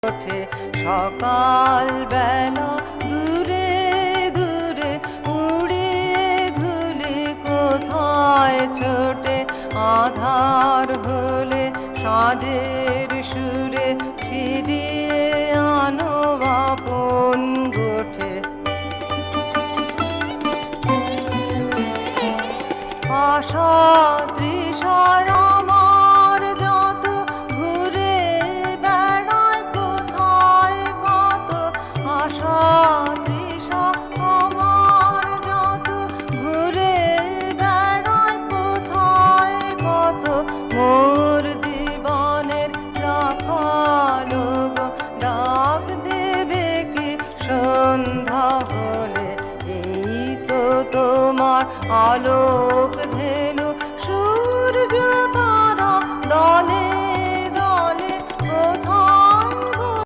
ওঠে সকাল বেলা দূরে দূরে উড়িয়ে ধুলি কোথায় ছোটে আধার হলে সাঁঝের সুরে ফিরিয়ে আনো আপন গোঠে আশা তৃষায় আমার যত ঘুরে বেড়ায় কোথায় কত আশা তৃষা আমার যত ঘুরে বেড়ায় কোথায় কত মোর জীবনের রাখাল গো ডাক দেবে কি সন্ধ্যা হলে এই তো তোমার আলো